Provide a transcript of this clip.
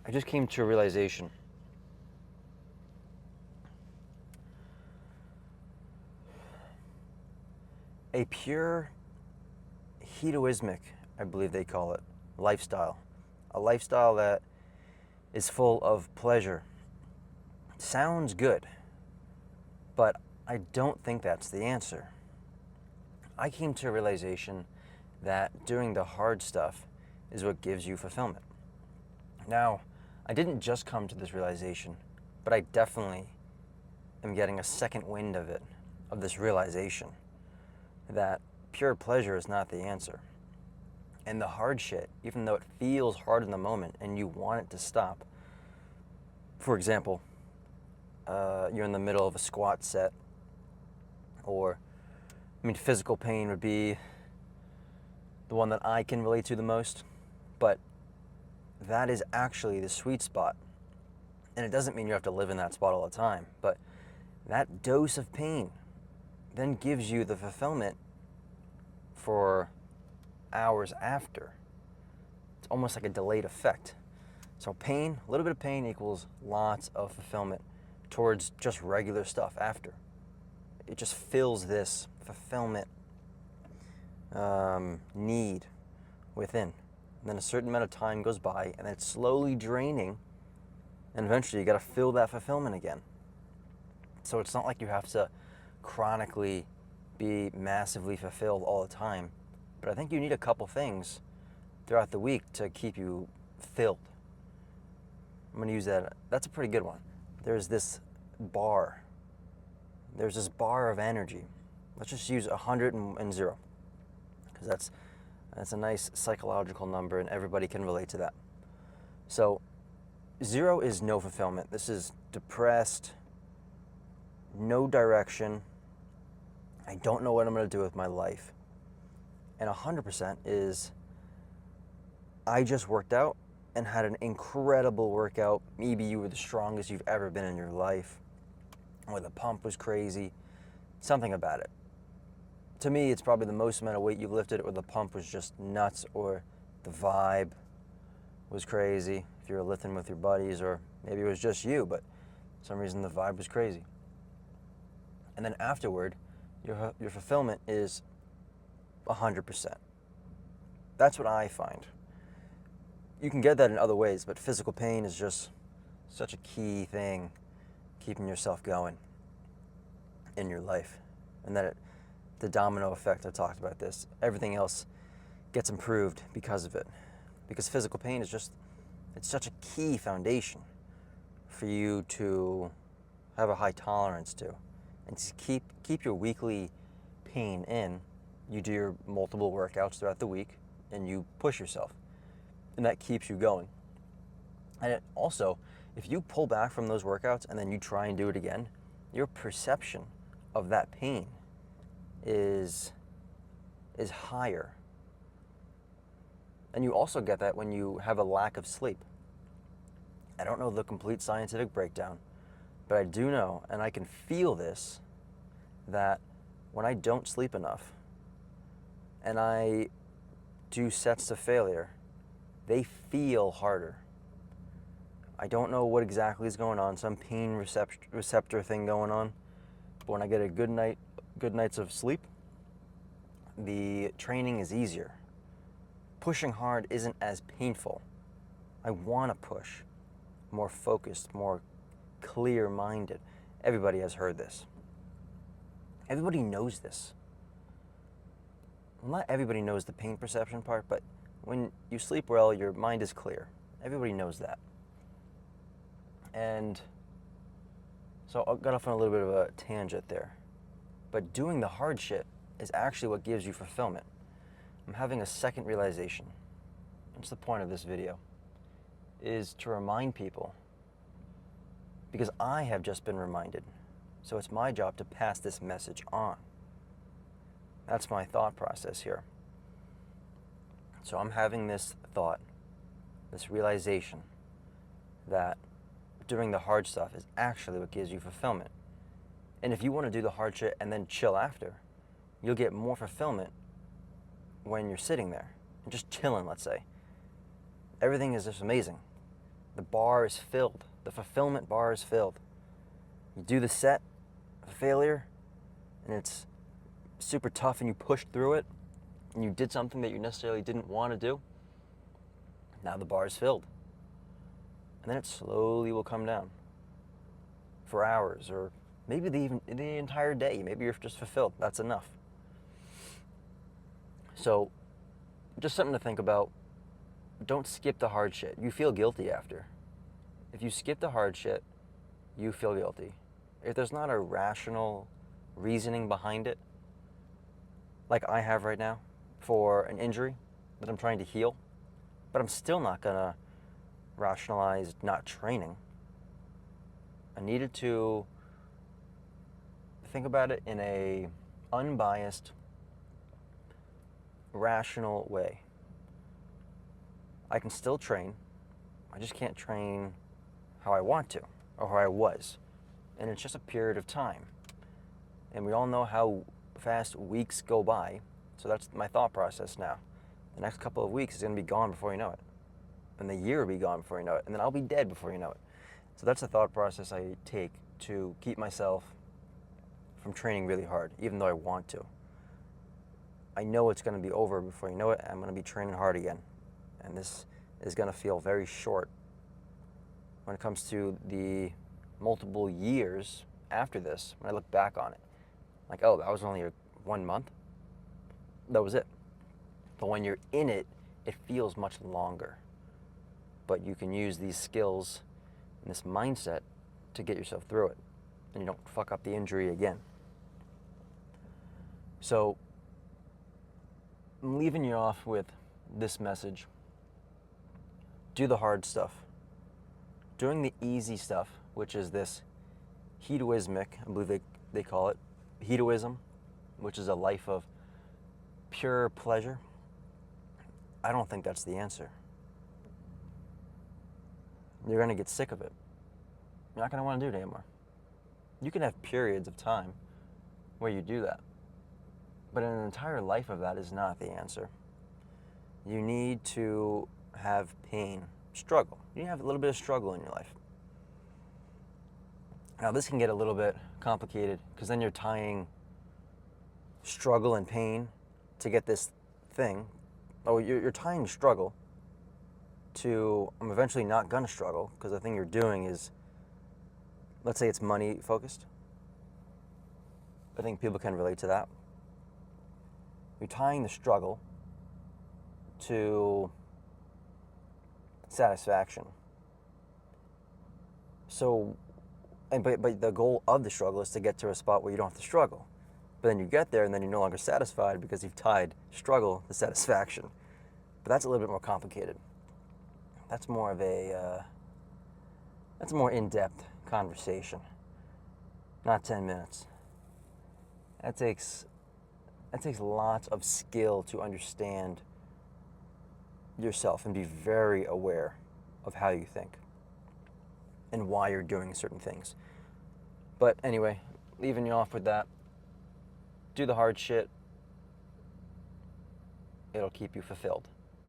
I just came to a realization. A pure hedonismic, I believe they call it, lifestyle. A lifestyle that is full of pleasure. Sounds good, but I don't think that's the answer. I came to a realization that doing the hard stuff is what gives you fulfillment. Now, I didn't just come to this realization, but I definitely am getting a second wind of it, of this realization that pure pleasure is not the answer. And the hard shit, even though it feels hard in the moment and you want it to stop, for example, you're in the middle of a squat set, or, physical pain would be the one that I can relate to the most, but that is actually the sweet spot. And it doesn't mean you have to live in that spot all the time, but that dose of pain then gives you the fulfillment for hours after. It's almost like a delayed effect. So pain, a little bit of pain equals lots of fulfillment towards just regular stuff after. It just fills this fulfillment need within. And then a certain amount of time goes by and it's slowly draining, and eventually you gotta fill that fulfillment again. So it's not like you have to chronically be massively fulfilled all the time, but I think you need a couple things throughout the week to keep you filled. I'm gonna use that. That's a pretty good one. There's this bar. There's this bar of energy. Let's just use 100 and 0, because that's a nice psychological number and everybody can relate to that. So 0 is no fulfillment. This is depressed, no direction. I don't know what I'm gonna do with my life. And 100% is I just worked out and had an incredible workout. Maybe you were the strongest you've ever been in your life, or the pump was crazy, something about it. To me, it's probably the most amount of weight you've lifted, or the pump was just nuts, or the vibe was crazy if you were lifting with your buddies, or maybe it was just you, but for some reason the vibe was crazy. And then afterward, your fulfillment is 100%. That's what I find. You can get that in other ways, but physical pain is just such a key thing keeping yourself going in your life. And that the domino effect, I talked about this, everything else gets improved because of it. Because physical pain is just, it's such a key foundation for you to have a high tolerance to. And to keep your weekly pain in, you do your multiple workouts throughout the week and you push yourself. And that keeps you going. And it also, if you pull back from those workouts and then you try and do it again, your perception of that pain is higher. And you also get that when you have a lack of sleep. I don't know the complete scientific breakdown, but I do know, and I can feel this, that when I don't sleep enough and I do sets to failure, they feel harder. I don't know what exactly is going on, some pain receptor thing going on, but when I get a good nights of sleep, the training is easier. Pushing hard isn't as painful. I want to push, more focused, more clear-minded. Everybody has heard this. Everybody knows this. Well, not everybody knows the pain perception part, but when you sleep well, your mind is clear. Everybody knows that. And so I got off on a little bit of a tangent there. But doing the hard shit is actually what gives you fulfillment. I'm having a second realization. That's the point of this video, is to remind people, because I have just been reminded. So it's my job to pass this message on. That's my thought process here. So I'm having this thought, this realization that doing the hard stuff is actually what gives you fulfillment. And if you want to do the hard shit and then chill after, you'll get more fulfillment when you're sitting there and just chilling, let's say. Everything is just amazing. The bar is filled. The fulfillment bar is filled. You do the set of failure, and it's super tough, and you pushed through it, and you did something that you necessarily didn't want to do. Now the bar is filled. And then it slowly will come down for hours, or maybe even the entire day. Maybe you're just fulfilled. That's enough. So just something to think about. Don't skip the hard shit. You feel guilty after. If you skip the hard shit, you feel guilty. If there's not a rational reasoning behind it, like I have right now for an injury that I'm trying to heal, but I'm still not gonna rationalize not training. I needed to think about it in a unbiased, rational way. I can still train. I just can't train how I want to, or how I was. And it's just a period of time. And we all know how fast weeks go by. So that's my thought process now. The next couple of weeks is going to be gone before you know it. And the year will be gone before you know it. And then I'll be dead before you know it. So that's the thought process I take to keep myself from training really hard, even though I want to. I know it's going to be over before you know it. I'm going to be training hard again. And this is going to feel very short when it comes to the multiple years after this, when I look back on it. Like, oh, that was only 1 month. That was it. But when you're in it, it feels much longer. But you can use these skills and this mindset to get yourself through it, and you don't fuck up the injury again. So I'm leaving you off with this message. Do the hard stuff. Doing the easy stuff, which is this hedoismic, I believe they call it, hedoism, which is a life of pure pleasure. I don't think that's the answer. You're going to get sick of it. You're not going to want to do it anymore. You can have periods of time where you do that. But an entire life of that is not the answer. You need to have pain, struggle. You need to have a little bit of struggle in your life. Now this can get a little bit complicated because then you're tying struggle and pain to get this thing. Oh, you're tying struggle to I'm eventually not gonna struggle because the thing you're doing is, let's say it's money focused. I think people can relate to that. You're tying the struggle to satisfaction. So, but the goal of the struggle is to get to a spot where you don't have to struggle. But then you get there and then you're no longer satisfied because you've tied struggle to satisfaction. But that's a little bit more complicated. That's more of that's a more in-depth conversation. Not 10 minutes. That takes lots of skill to understand yourself and be very aware of how you think and why you're doing certain things. But anyway, leaving you off with that. Do the hard shit. It'll keep you fulfilled.